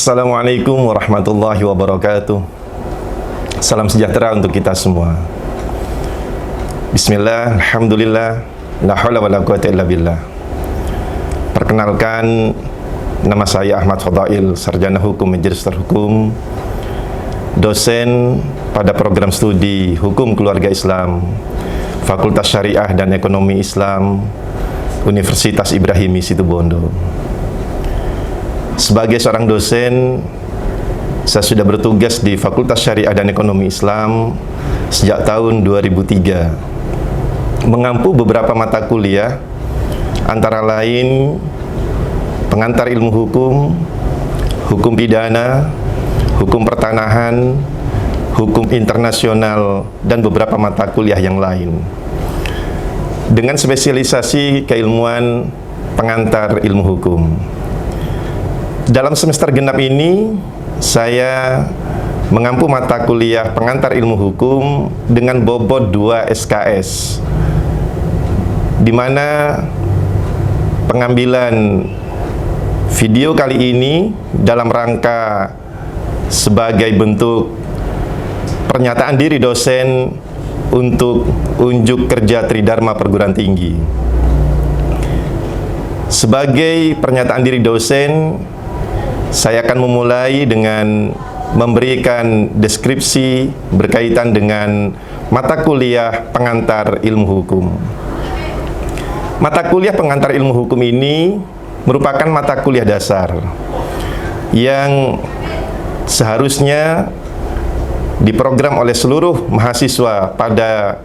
Assalamualaikum warahmatullahi wabarakatuh. Salam sejahtera untuk kita semua. Bismillah, alhamdulillah, la haula wala quwata illa billah. Perkenalkan, nama saya Ahmad Fadail, sarjana hukum Magister Hukum, dosen pada program studi Hukum Keluarga Islam, Fakultas Syariah dan Ekonomi Islam, Universitas Ibrahimi Situbondo. Sebagai seorang dosen, saya sudah bertugas di Fakultas Syariah dan Ekonomi Islam sejak tahun 2003, mengampu beberapa mata kuliah, antara lain pengantar ilmu hukum, hukum pidana, hukum pertanahan, hukum internasional, dan beberapa mata kuliah yang lain, dengan spesialisasi keilmuan pengantar ilmu hukum. Dalam semester genap ini, saya mengampu mata kuliah pengantar ilmu hukum dengan bobot 2 SKS, di mana pengambilan video kali ini dalam rangka sebagai bentuk pernyataan diri dosen untuk unjuk kerja Tridharma Perguruan Tinggi. Sebagai pernyataan diri dosen, saya akan memulai dengan memberikan deskripsi berkaitan dengan mata kuliah pengantar ilmu hukum. Mata kuliah pengantar ilmu hukum ini merupakan mata kuliah dasar yang seharusnya diprogram oleh seluruh mahasiswa pada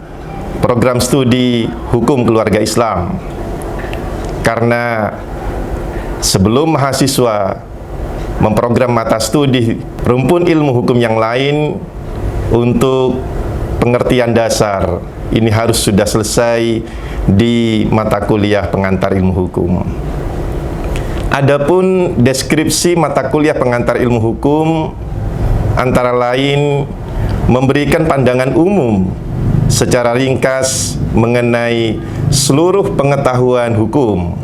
program studi Hukum Keluarga Islam. Karena sebelum mahasiswa memprogram mata studi rumpun ilmu hukum yang lain untuk pengertian dasar, ini harus sudah selesai di mata kuliah pengantar ilmu hukum. Adapun deskripsi mata kuliah pengantar ilmu hukum antara lain memberikan pandangan umum secara ringkas mengenai seluruh pengetahuan hukum,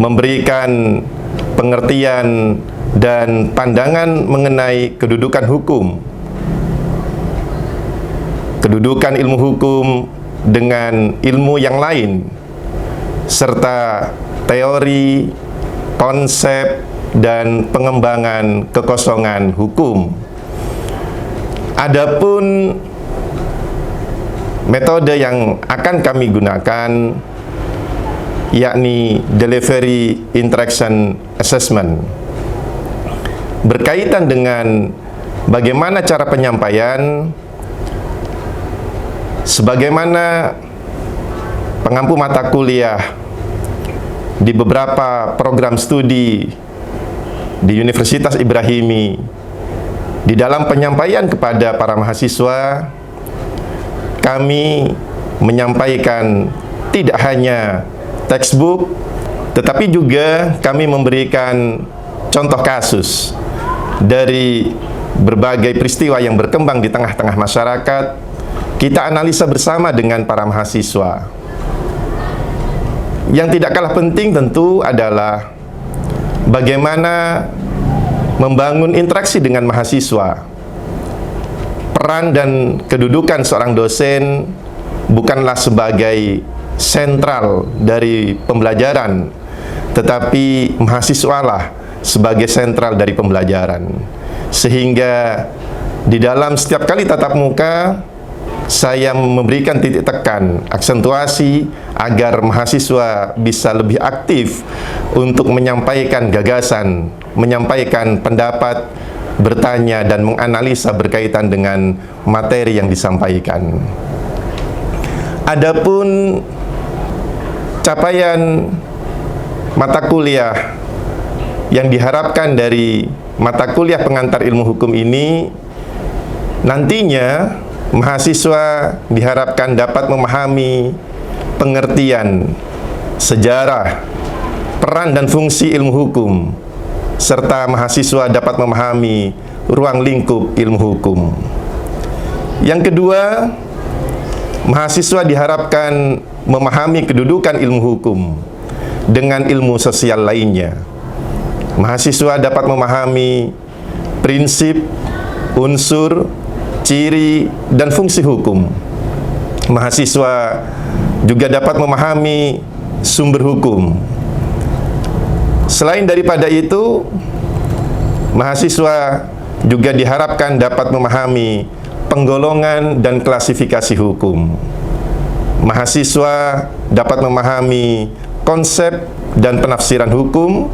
memberikan pengertian dan pandangan mengenai kedudukan hukum, kedudukan ilmu hukum dengan ilmu yang lain, serta teori, konsep, dan pengembangan kekosongan hukum. Adapun metode yang akan kami gunakan yakni Delivery Interaction Assessment, berkaitan dengan bagaimana cara penyampaian, sebagaimana pengampu mata kuliah di beberapa program studi di Universitas Ibrahimi. Di dalam penyampaian kepada para mahasiswa, kami menyampaikan tidak hanya textbook, tetapi juga kami memberikan contoh kasus dari berbagai peristiwa yang berkembang di tengah-tengah masyarakat. Kita analisa bersama dengan para mahasiswa. Yang tidak kalah penting tentu adalah bagaimana membangun interaksi dengan mahasiswa. Peran dan kedudukan seorang dosen bukanlah sebagai sentral dari pembelajaran, tetapi mahasiswalah sebagai sentral dari pembelajaran. Sehingga di dalam setiap kali tatap muka, saya memberikan titik tekan, aksentuasi agar mahasiswa bisa lebih aktif untuk menyampaikan gagasan, menyampaikan pendapat, bertanya, dan menganalisa berkaitan dengan materi yang disampaikan. Adapun capaian mata kuliah yang diharapkan dari mata kuliah pengantar ilmu hukum ini, nantinya mahasiswa diharapkan dapat memahami pengertian sejarah, peran dan fungsi ilmu hukum, serta mahasiswa dapat memahami ruang lingkup ilmu hukum. Yang kedua, mahasiswa diharapkan memahami kedudukan ilmu hukum dengan ilmu sosial lainnya. Mahasiswa dapat memahami prinsip, unsur, ciri, dan fungsi hukum. Mahasiswa juga dapat memahami sumber hukum. Selain daripada itu, mahasiswa juga diharapkan dapat memahami penggolongan dan klasifikasi hukum. Mahasiswa dapat memahami konsep dan penafsiran hukum.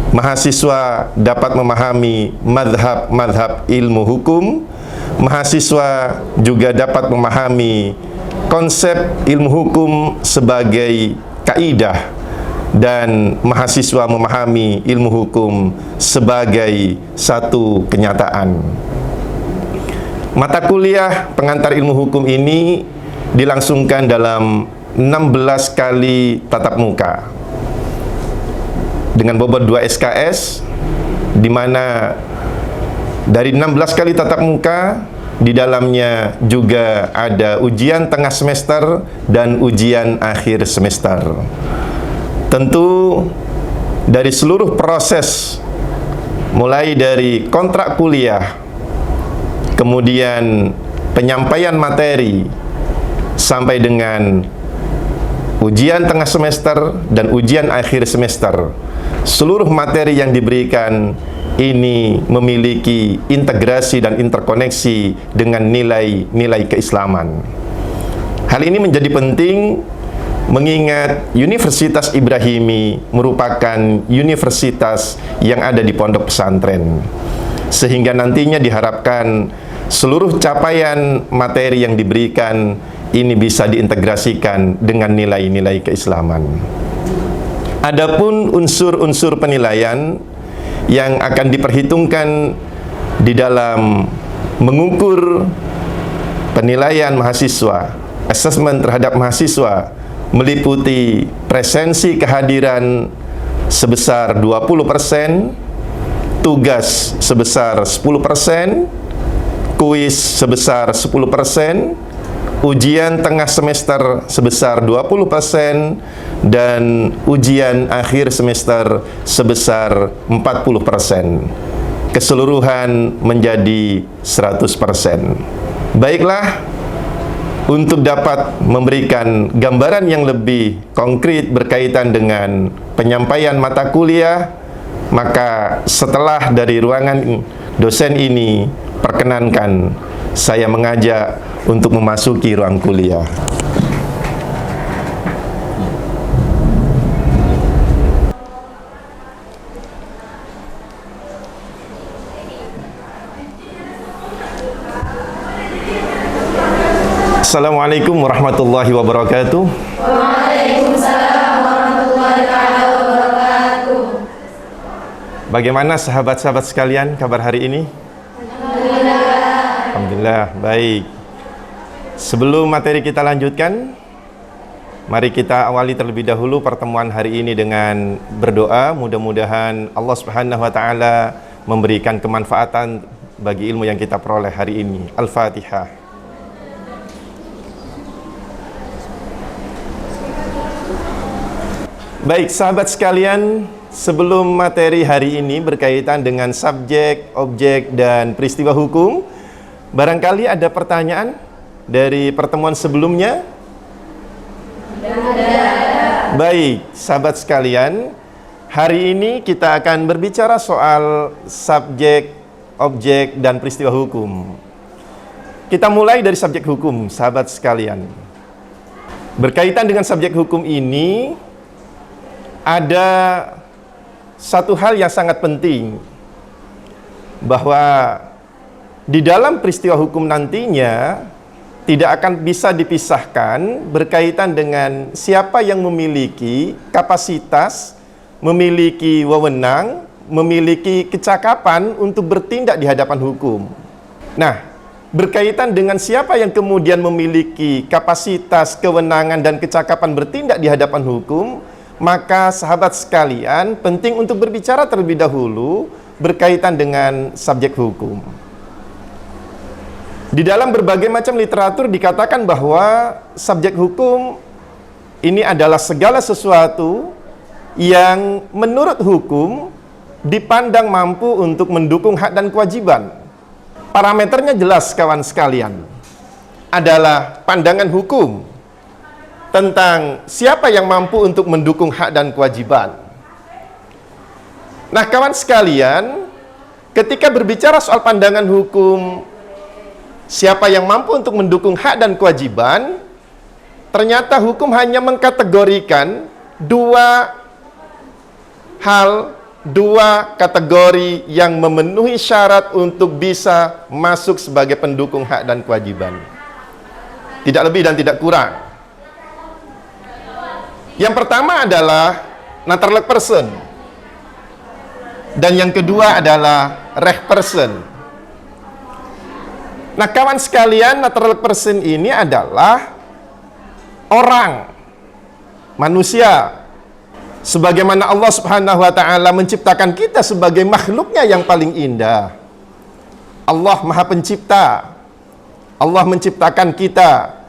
Mahasiswa dapat memahami madhab-madhab ilmu hukum. Mahasiswa juga dapat memahami konsep ilmu hukum sebagai kaidah, dan mahasiswa memahami ilmu hukum sebagai satu kenyataan. Mata kuliah pengantar ilmu hukum ini dilangsungkan dalam 16 kali tatap muka dengan bobot 2 SKS, di mana dari 16 kali tatap muka di dalamnya juga ada ujian tengah semester dan ujian akhir semester. Tentu dari seluruh proses, mulai dari kontrak kuliah, kemudian penyampaian materi, sampai dengan ujian tengah semester dan ujian akhir semester, seluruh materi yang diberikan ini memiliki integrasi dan interkoneksi dengan nilai-nilai keislaman. Hal ini menjadi penting mengingat Universitas Ibrahimi merupakan universitas yang ada di pondok pesantren, sehingga nantinya diharapkan seluruh capaian materi yang diberikan ini bisa diintegrasikan dengan nilai-nilai keislaman. Adapun unsur-unsur penilaian yang akan diperhitungkan di dalam mengukur penilaian mahasiswa, asesmen terhadap mahasiswa, meliputi presensi kehadiran sebesar 20%, tugas sebesar 10%, kuis sebesar 10%, ujian tengah semester sebesar 20%, dan ujian akhir semester sebesar 40%. Keseluruhan menjadi 100%. Baiklah, untuk dapat memberikan gambaran yang lebih konkret berkaitan dengan penyampaian mata kuliah, maka setelah dari ruangan dosen ini, perkenankan saya mengajak untuk memasuki ruang kuliah. Assalamualaikum warahmatullahi wabarakatuh. Waalaikumsalam warahmatullahi wabarakatuh. Bagaimana sahabat-sahabat sekalian kabar hari ini? Alhamdulillah, baik. Sebelum materi kita lanjutkan, mari kita awali terlebih dahulu pertemuan hari ini dengan berdoa. Mudah-mudahan Allah Subhanahu wa taala memberikan kemanfaatan bagi ilmu yang kita peroleh hari ini. Al-Fatihah. Baik, sahabat sekalian, sebelum materi hari ini berkaitan dengan subjek, objek, dan peristiwa hukum, barangkali ada pertanyaan dari pertemuan sebelumnya? Baik, sahabat sekalian, hari ini kita akan berbicara soal subjek, objek, dan peristiwa hukum. Kita mulai dari subjek hukum, sahabat sekalian. Berkaitan dengan subjek hukum ini, ada satu hal yang sangat penting, bahwa di dalam peristiwa hukum nantinya tidak akan bisa dipisahkan berkaitan dengan siapa yang memiliki kapasitas, memiliki wewenang, memiliki kecakapan untuk bertindak di hadapan hukum. Nah, berkaitan dengan siapa yang kemudian memiliki kapasitas, kewenangan, dan kecakapan bertindak di hadapan hukum, maka sahabat sekalian penting untuk berbicara terlebih dahulu berkaitan dengan subjek hukum. Di dalam berbagai macam literatur dikatakan bahwa subjek hukum ini adalah segala sesuatu yang menurut hukum dipandang mampu untuk mendukung hak dan kewajiban. Parameternya jelas kawan sekalian, adalah pandangan hukum tentang siapa yang mampu untuk mendukung hak dan kewajiban. Nah kawan sekalian, ketika berbicara soal pandangan hukum siapa yang mampu untuk mendukung hak dan kewajiban, ternyata hukum hanya mengkategorikan dua kategori yang memenuhi syarat untuk bisa masuk sebagai pendukung hak dan kewajiban. Tidak lebih dan tidak kurang. Yang pertama adalah natural person. Dan yang kedua adalah reh person. Nah kawan sekalian, natural person ini adalah orang, manusia. Sebagaimana Allah Subhanahu wa ta'ala menciptakan kita sebagai makhluknya yang paling indah. Allah Maha Pencipta. Allah menciptakan kita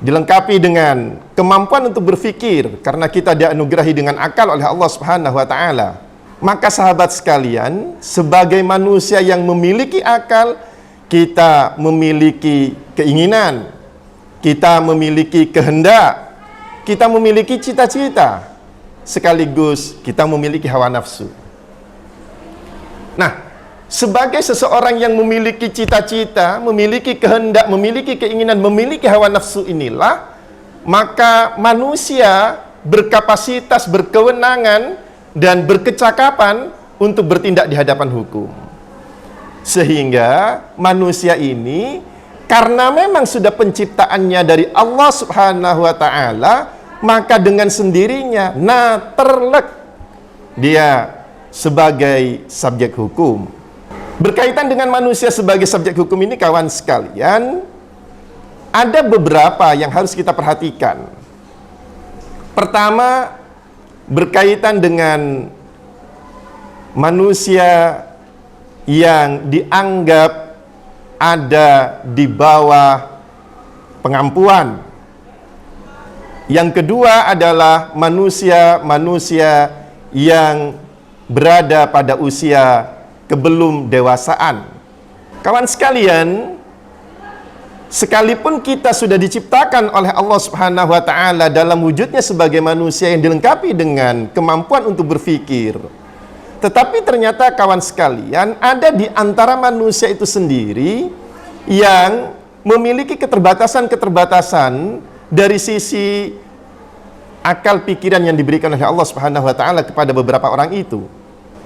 dilengkapi dengan kemampuan untuk berpikir karena kita dianugerahi dengan akal oleh Allah Subhanahu wa ta'ala. Maka sahabat sekalian, sebagai manusia yang memiliki akal, kita memiliki keinginan, kita memiliki kehendak, kita memiliki cita-cita, sekaligus kita memiliki hawa nafsu. Nah, sebagai seseorang yang memiliki cita-cita, memiliki kehendak, memiliki keinginan, memiliki hawa nafsu inilah, maka manusia berkapasitas, berkewenangan, dan berkecakapan untuk bertindak di hadapan hukum. Sehingga manusia ini, karena memang sudah penciptaannya dari Allah Subhanahu wa ta'ala, maka dengan sendirinya terlek dia sebagai subjek hukum. Berkaitan dengan manusia sebagai subjek hukum ini kawan sekalian, ada beberapa yang harus kita perhatikan. Pertama, berkaitan dengan manusia yang dianggap ada di bawah pengampuan. Yang kedua adalah manusia-manusia yang berada pada usia kebelum dewasaan. Kawan sekalian, sekalipun kita sudah diciptakan oleh Allah Subhanahu wa ta'ala dalam wujudnya sebagai manusia yang dilengkapi dengan kemampuan untuk berpikir, tetapi ternyata kawan sekalian, ada di antara manusia itu sendiri yang memiliki keterbatasan-keterbatasan dari sisi akal pikiran yang diberikan oleh Allah Subhanahu wa ta'ala kepada beberapa orang itu.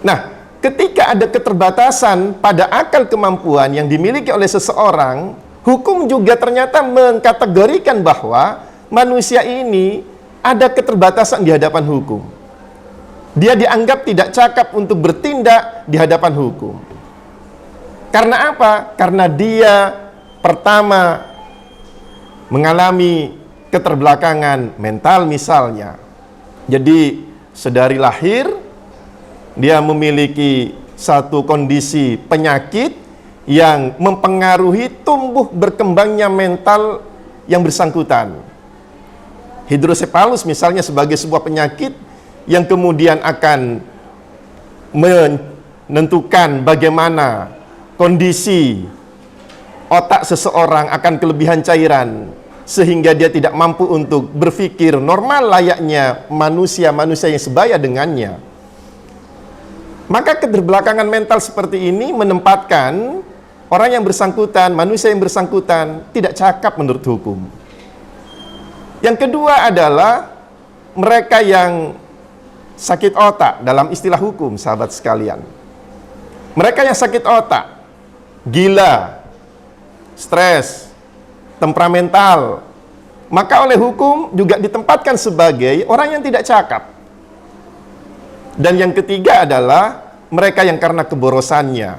Nah, ketika ada keterbatasan pada akal kemampuan yang dimiliki oleh seseorang, hukum juga ternyata mengkategorikan bahwa manusia ini ada keterbatasan di hadapan hukum. Dia dianggap tidak cakap untuk bertindak di hadapan hukum. Karena apa? Karena dia pertama mengalami keterbelakangan mental misalnya. Jadi sedari lahir dia memiliki satu kondisi penyakit yang mempengaruhi tumbuh berkembangnya mental yang bersangkutan. Hidrosepalus misalnya sebagai sebuah penyakit yang kemudian akan menentukan bagaimana kondisi otak seseorang akan kelebihan cairan sehingga dia tidak mampu untuk berpikir normal layaknya manusia-manusia yang sebaya dengannya. Maka keterbelakangan mental seperti ini menempatkan orang yang bersangkutan, manusia yang bersangkutan tidak cakap menurut hukum. Yang kedua adalah mereka yang sakit otak dalam istilah hukum, sahabat sekalian. Mereka yang sakit otak, gila, stres, temperamental, maka oleh hukum juga ditempatkan sebagai orang yang tidak cakap. Dan yang ketiga adalah mereka yang karena keborosannya.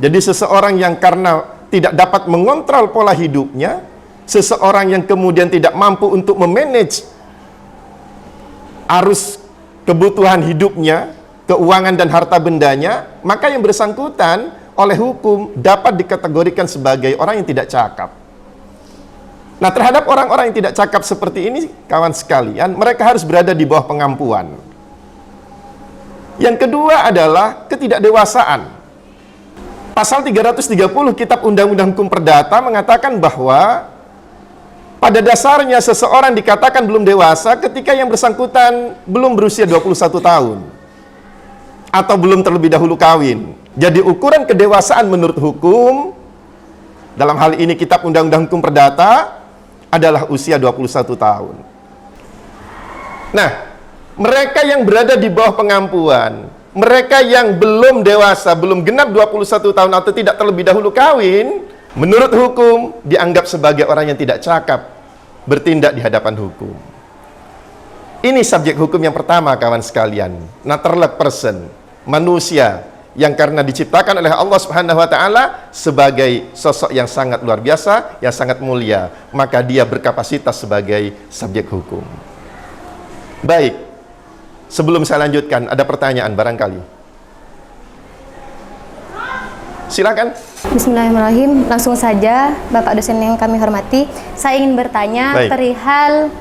Jadi seseorang yang karena tidak dapat mengontrol pola hidupnya, seseorang yang kemudian tidak mampu untuk memanage arus kebutuhan hidupnya, keuangan dan harta bendanya, maka yang bersangkutan oleh hukum dapat dikategorikan sebagai orang yang tidak cakap. Nah, terhadap orang-orang yang tidak cakap seperti ini, kawan sekalian, mereka harus berada di bawah pengampuan. Yang kedua adalah ketidakdewasaan. Pasal 330 Kitab Undang-Undang Hukum Perdata mengatakan bahwa pada dasarnya seseorang dikatakan belum dewasa ketika yang bersangkutan belum berusia 21 tahun atau belum terlebih dahulu kawin. Jadi ukuran kedewasaan menurut hukum, dalam hal ini Kitab Undang-Undang Hukum Perdata, adalah usia 21 tahun. Nah, mereka yang berada di bawah pengampuan, mereka yang belum dewasa, belum genap 21 tahun atau tidak terlebih dahulu kawin, menurut hukum dianggap sebagai orang yang tidak cakap bertindak di hadapan hukum. Ini subjek hukum yang pertama, kawan sekalian. Natural person, manusia yang karena diciptakan oleh Allah Subhanahu wa taala sebagai sosok yang sangat luar biasa, yang sangat mulia, maka dia berkapasitas sebagai subjek hukum. Baik, sebelum saya lanjutkan, ada pertanyaan barangkali. Silakan. Bismillahirrahmanirrahim. Langsung saja, Bapak dosen yang kami hormati, saya ingin bertanya Baik. perihal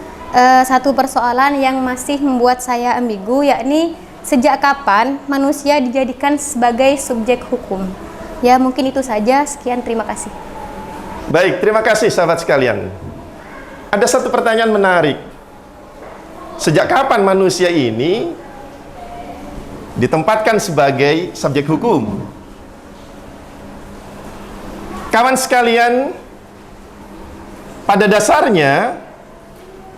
satu persoalan yang masih membuat saya ambigu, yakni sejak kapan manusia dijadikan sebagai subjek hukum? Ya, mungkin itu saja. Sekian, terima kasih. Baik, terima kasih sahabat sekalian. Ada satu pertanyaan menarik. Sejak kapan manusia ini ditempatkan sebagai subjek hukum? Kawan sekalian, pada dasarnya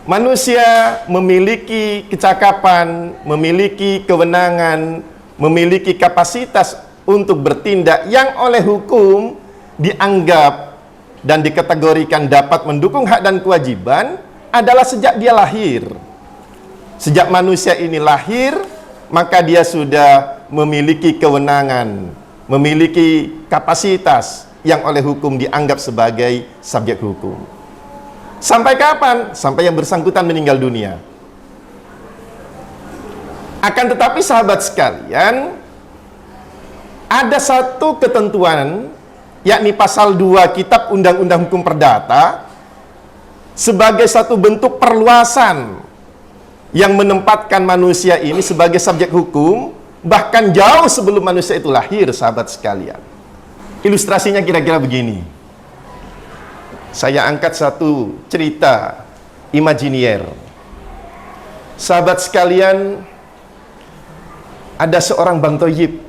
manusia memiliki kecakapan, memiliki kewenangan, memiliki kapasitas untuk bertindak yang oleh hukum dianggap dan dikategorikan dapat mendukung hak dan kewajiban adalah sejak dia lahir. Sejak manusia ini lahir, maka dia sudah memiliki kewenangan, memiliki kapasitas yang oleh hukum dianggap sebagai subjek hukum. Sampai kapan? Sampai yang bersangkutan meninggal dunia. Akan tetapi sahabat sekalian, ada satu ketentuan, yakni pasal 2 Kitab Undang-Undang Hukum Perdata, sebagai satu bentuk perluasan yang menempatkan manusia ini sebagai subjek hukum, bahkan jauh sebelum manusia itu lahir, sahabat sekalian. Ilustrasinya kira-kira begini. Saya angkat satu cerita imajinier. Sahabat sekalian, ada seorang Bang Thoyib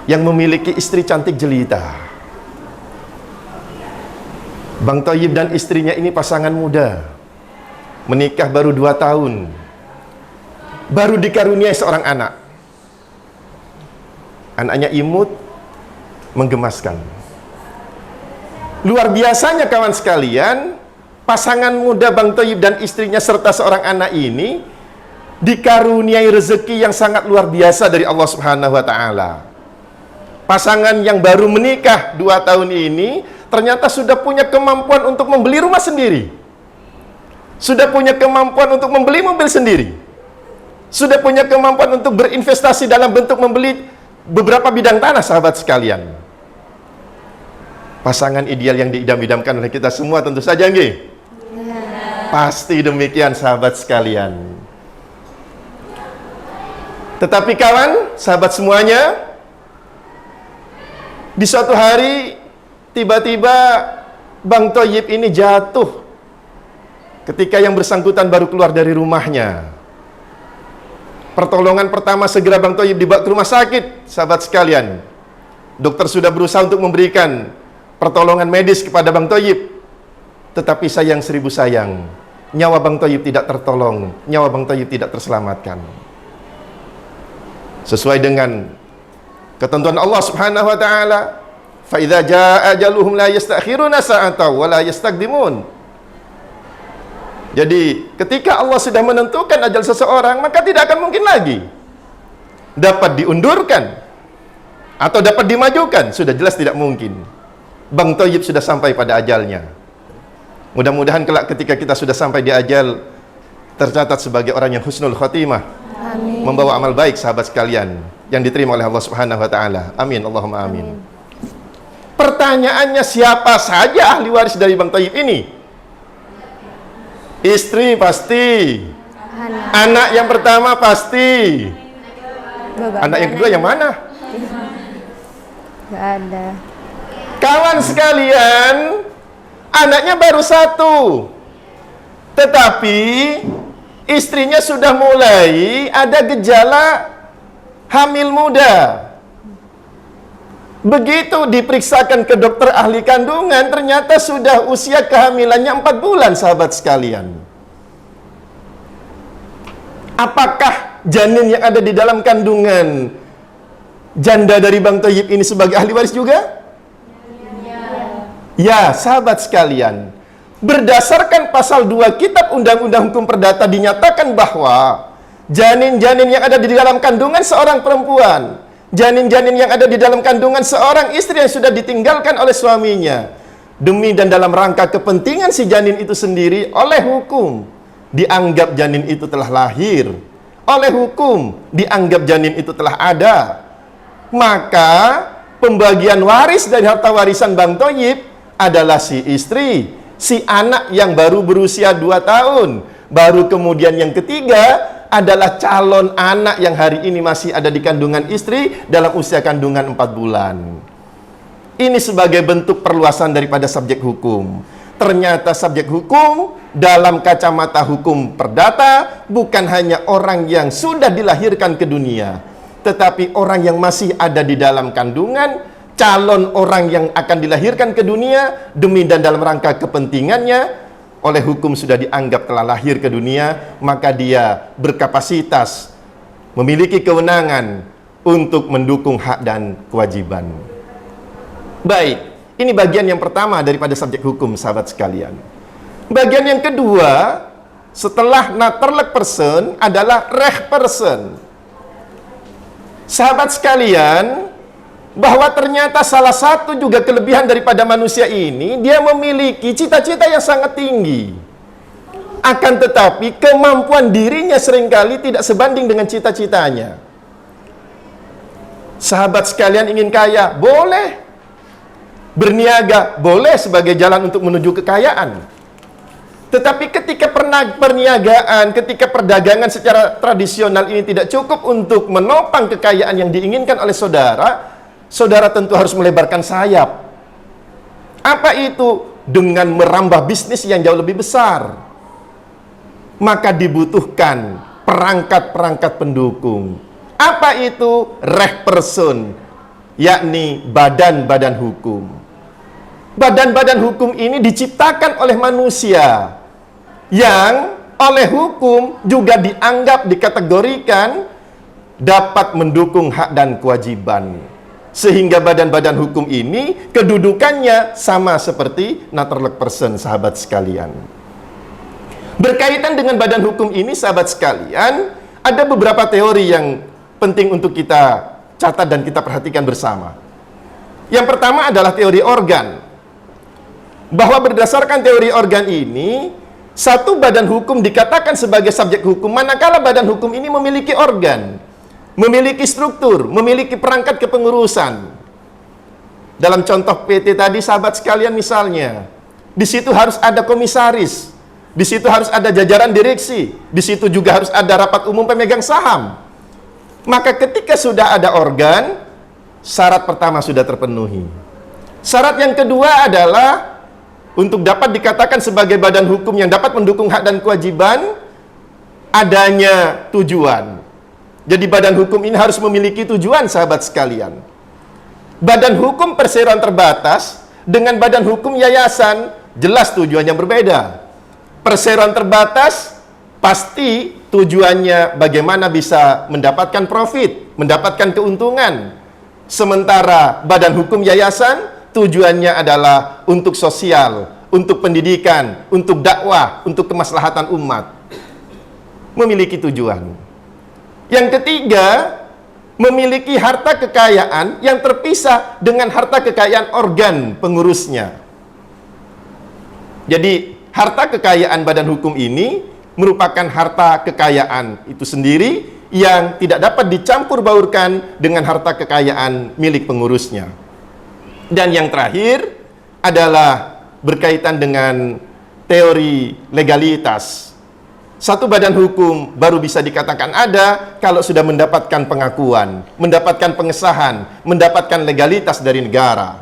yang memiliki istri cantik jelita. Bang Thoyib dan istrinya ini pasangan muda, menikah baru 2 tahun, baru dikaruniai seorang anak. Anaknya imut, menggemaskan. Luar biasanya kawan sekalian, pasangan muda Bang Thoyib dan istrinya serta seorang anak ini dikaruniai rezeki yang sangat luar biasa dari Allah Subhanahu wa taala. Pasangan yang baru menikah 2 tahun ini ternyata sudah punya kemampuan untuk membeli rumah sendiri. Sudah punya kemampuan untuk membeli mobil sendiri. Sudah punya kemampuan untuk berinvestasi dalam bentuk membeli beberapa bidang tanah, sahabat sekalian. Pasangan ideal yang diidam-idamkan oleh kita semua tentu saja, nggih? Pasti demikian, sahabat sekalian. Tetapi kawan, sahabat semuanya, di suatu hari tiba-tiba Bang Thoyib ini jatuh ketika yang bersangkutan baru keluar dari rumahnya. Pertolongan pertama segera Bang Thoyib dibawa ke rumah sakit, sahabat sekalian. Dokter sudah berusaha untuk memberikan pertolongan medis kepada Bang Thoyib, tetapi sayang seribu sayang, nyawa Bang Thoyib tidak tertolong, nyawa Bang Thoyib tidak terselamatkan. Sesuai dengan ketentuan Allah Subhanahu wa taala, fa idza jaa ajaluhum la yastakhiruna sa'atan wa la yastaqdimun. Jadi, ketika Allah sudah menentukan ajal seseorang, maka tidak akan mungkin lagi dapat diundurkan atau dapat dimajukan, sudah jelas tidak mungkin. Bang Thoyib sudah sampai pada ajalnya. Mudah-mudahan kelak ketika kita sudah sampai di ajal, tercatat sebagai orang yang husnul khotimah. Amin. Membawa amal baik, sahabat sekalian, yang diterima oleh Allah Subhanahu wa taala. Amin, Allahumma amin. Pertanyaannya, siapa saja ahli waris dari Bang Thoyib ini? Istri pasti. Anak yang pertama pasti. Anak yang kedua yang mana? Nggak ada. Kawan sekalian, anaknya baru satu. Tetapi istrinya sudah mulai ada gejala hamil muda. Begitu diperiksakan ke dokter ahli kandungan, ternyata sudah usia kehamilannya 4 bulan, sahabat sekalian. Apakah janin yang ada di dalam kandungan janda dari Bang Thayyib ini sebagai ahli waris juga? Ya, sahabat sekalian. Berdasarkan pasal 2 Kitab Undang-Undang Hukum Perdata dinyatakan bahwa janin-janin yang ada di dalam kandungan seorang perempuan, janin-janin yang ada di dalam kandungan seorang istri yang sudah ditinggalkan oleh suaminya, demi dan dalam rangka kepentingan si janin itu sendiri, oleh hukum dianggap janin itu telah lahir, oleh hukum dianggap janin itu telah ada, maka pembagian waris dari harta warisan Bang Thayyib adalah si istri, si anak yang baru berusia 2 tahun, baru kemudian yang ketiga adalah calon anak yang hari ini masih ada di kandungan istri dalam usia kandungan 4 bulan. Ini sebagai bentuk perluasan daripada subjek hukum. Ternyata subjek hukum dalam kacamata hukum perdata bukan hanya orang yang sudah dilahirkan ke dunia, tetapi orang yang masih ada di dalam kandungan, calon orang yang akan dilahirkan ke dunia demi dan dalam rangka kepentingannya, oleh hukum sudah dianggap telah lahir ke dunia, maka dia berkapasitas, memiliki kewenangan untuk mendukung hak dan kewajiban. Baik, ini bagian yang pertama daripada subjek hukum, sahabat sekalian. Bagian yang kedua, setelah naturlik person adalah reh person. Sahabat sekalian, bahwa ternyata salah satu juga kelebihan daripada manusia ini, dia memiliki cita-cita yang sangat tinggi. Akan tetapi kemampuan dirinya seringkali tidak sebanding dengan cita-citanya. Sahabat sekalian ingin kaya? Boleh. Berniaga? Boleh sebagai jalan untuk menuju kekayaan. Tetapi ketika perniagaan, ketika perdagangan secara tradisional ini tidak cukup untuk menopang kekayaan yang diinginkan oleh saudara, saudara tentu harus melebarkan sayap. Apa itu? Dengan merambah bisnis yang jauh lebih besar. Maka dibutuhkan perangkat-perangkat pendukung. Apa itu? Reh person, yakni badan-badan hukum. Badan-badan hukum ini diciptakan oleh manusia yang oleh hukum juga dianggap, dikategorikan dapat mendukung hak dan kewajiban. Sehingga badan-badan hukum ini kedudukannya sama seperti naturlik person, sahabat sekalian. Berkaitan dengan badan hukum ini, sahabat sekalian, ada beberapa teori yang penting untuk kita catat dan kita perhatikan bersama. Yang pertama adalah teori organ. Bahwa berdasarkan teori organ ini, satu badan hukum dikatakan sebagai subjek hukum manakala badan hukum ini memiliki organ, memiliki struktur, memiliki perangkat kepengurusan. Dalam contoh PT tadi, sahabat sekalian, misalnya, di situ harus ada komisaris, di situ harus ada jajaran direksi, di situ juga harus ada rapat umum pemegang saham. Maka ketika sudah ada organ, syarat pertama sudah terpenuhi. Syarat yang kedua adalah untuk dapat dikatakan sebagai badan hukum yang dapat mendukung hak dan kewajiban, adanya tujuan. Jadi badan hukum ini harus memiliki tujuan, sahabat sekalian. Badan hukum perseroan terbatas dengan badan hukum yayasan jelas tujuannya berbeda. Perseroan terbatas pasti tujuannya bagaimana bisa mendapatkan profit, mendapatkan keuntungan. Sementara badan hukum yayasan tujuannya adalah untuk sosial, untuk pendidikan, untuk dakwah, untuk kemaslahatan umat. Memiliki tujuan. Yang ketiga, memiliki harta kekayaan yang terpisah dengan harta kekayaan organ pengurusnya. Jadi, harta kekayaan badan hukum ini merupakan harta kekayaan itu sendiri yang tidak dapat dicampur baurkan dengan harta kekayaan milik pengurusnya. Dan yang terakhir adalah berkaitan dengan teori legalitas. Satu badan hukum baru bisa dikatakan ada kalau sudah mendapatkan pengakuan, mendapatkan pengesahan, mendapatkan legalitas dari negara.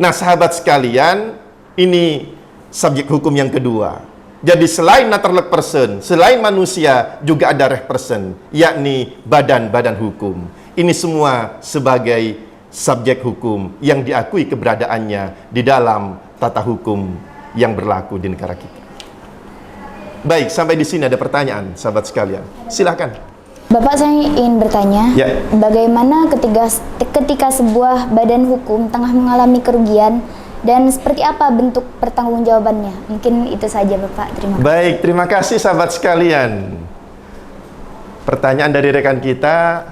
Nah, sahabat sekalian, ini subjek hukum yang kedua. Jadi selain natural person, selain manusia, juga ada reh person, yakni badan-badan hukum. Ini semua sebagai subjek hukum yang diakui keberadaannya di dalam tata hukum yang berlaku di negara kita. Baik, sampai di sini ada pertanyaan, sahabat sekalian. Silakan. Bapak, saya ingin bertanya, Ya. bagaimana ketika sebuah badan hukum tengah mengalami kerugian dan seperti apa bentuk pertanggungjawabannya? Mungkin itu saja, Bapak. Terima kasih. Baik, terima kasih sahabat sekalian. Pertanyaan dari rekan kita,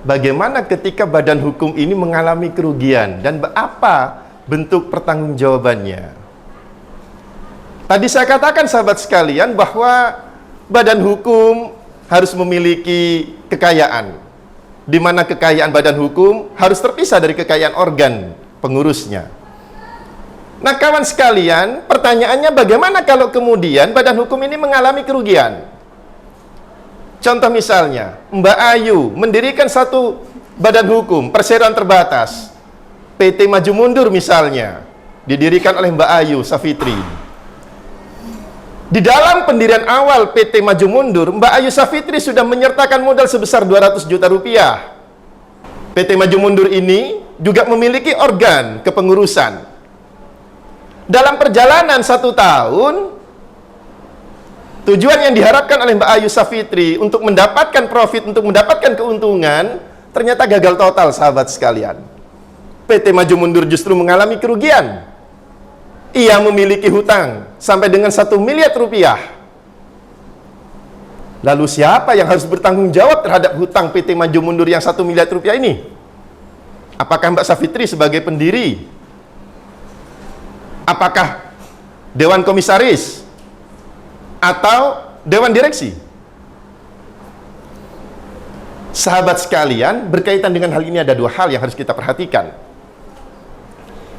bagaimana ketika badan hukum ini mengalami kerugian dan apa bentuk pertanggungjawabannya? Tadi saya katakan sahabat sekalian bahwa badan hukum harus memiliki kekayaan, di mana kekayaan badan hukum harus terpisah dari kekayaan organ pengurusnya. Nah, kawan sekalian, pertanyaannya bagaimana kalau kemudian badan hukum ini mengalami kerugian? Contoh misalnya, Mbak Ayu mendirikan satu badan hukum, perseroan terbatas, PT Maju Mundur misalnya, didirikan oleh Mbak Ayu Safitri. Di dalam pendirian awal PT Maju Mundur, Mbak Ayu Safitri sudah menyertakan modal sebesar 200 juta rupiah. PT Maju Mundur ini juga memiliki organ kepengurusan. Dalam perjalanan 1 tahun, tujuan yang diharapkan oleh Mbak Ayu Safitri untuk mendapatkan profit, untuk mendapatkan keuntungan, ternyata gagal total, sahabat sekalian. PT Maju Mundur justru mengalami kerugian. Ia memiliki hutang sampai dengan 1 miliar rupiah. Lalu siapa yang harus bertanggung jawab terhadap hutang PT Maju Mundur yang 1 miliar rupiah ini? Apakah Mbak Safitri sebagai pendiri? Apakah Dewan Komisaris? Atau Dewan Direksi? Sahabat sekalian, berkaitan dengan hal ini ada 2 hal yang harus kita perhatikan.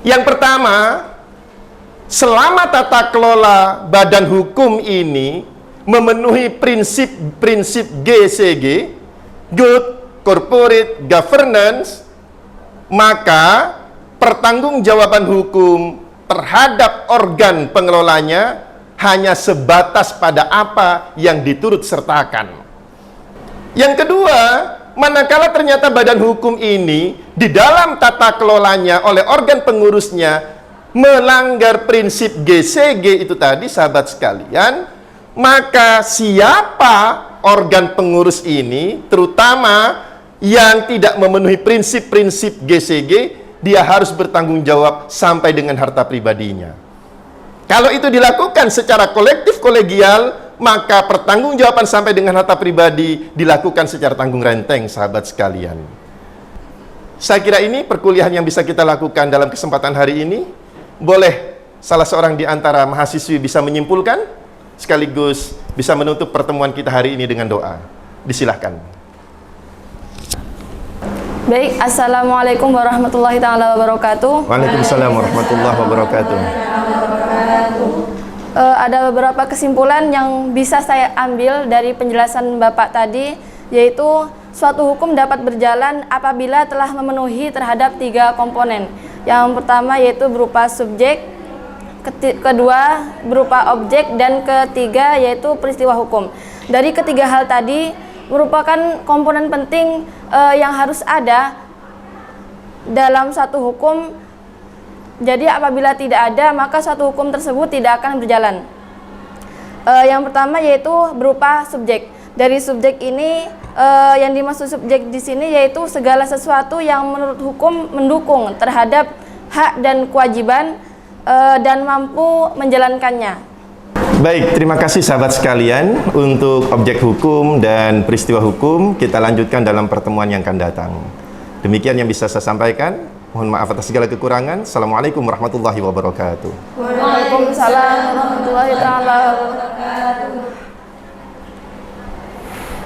Yang pertama, selama tata kelola badan hukum ini memenuhi prinsip-prinsip GCG, Good Corporate Governance, maka pertanggungjawaban hukum terhadap organ pengelolanya hanya sebatas pada apa yang diturut sertakan. Yang kedua, manakala ternyata badan hukum ini di dalam tata kelolanya oleh organ pengurusnya melanggar prinsip GCG itu tadi, sahabat sekalian, maka siapa organ pengurus ini, terutama yang tidak memenuhi prinsip-prinsip GCG, dia harus bertanggung jawab sampai dengan harta pribadinya. Kalau itu dilakukan secara kolektif kolegial, maka pertanggungjawaban sampai dengan harta pribadi dilakukan secara tanggung renteng, sahabat sekalian. Saya kira ini perkuliahan yang bisa kita lakukan dalam kesempatan hari ini. Boleh salah seorang di antara mahasiswi bisa menyimpulkan, sekaligus bisa menutup pertemuan kita hari ini dengan doa. Disilahkan. Baik, Assalamualaikum warahmatullahi ta'ala wabarakatuh. Waalaikumsalam warahmatullahi wabarakatuh. Ada beberapa kesimpulan yang bisa saya ambil dari penjelasan Bapak tadi, yaitu suatu hukum dapat berjalan apabila telah memenuhi terhadap 3 komponen. Yang pertama yaitu berupa subjek, kedua berupa objek, dan ketiga yaitu peristiwa hukum. Dari ketiga hal tadi merupakan komponen penting yang harus ada dalam satu hukum. Jadi apabila tidak ada, maka suatu hukum tersebut tidak akan berjalan. Yang pertama yaitu berupa subjek. Dari subjek ini yang dimaksud subjek di sini yaitu segala sesuatu yang menurut hukum mendukung terhadap hak dan kewajiban dan mampu menjalankannya. Baik, terima kasih sahabat sekalian. Untuk objek hukum dan peristiwa hukum kita lanjutkan dalam pertemuan yang akan datang. Demikian yang bisa saya sampaikan. Mohon maaf atas segala kekurangan. Assalamualaikum warahmatullahi wabarakatuh. Waalaikumsalam warahmatullahi wabarakatuh.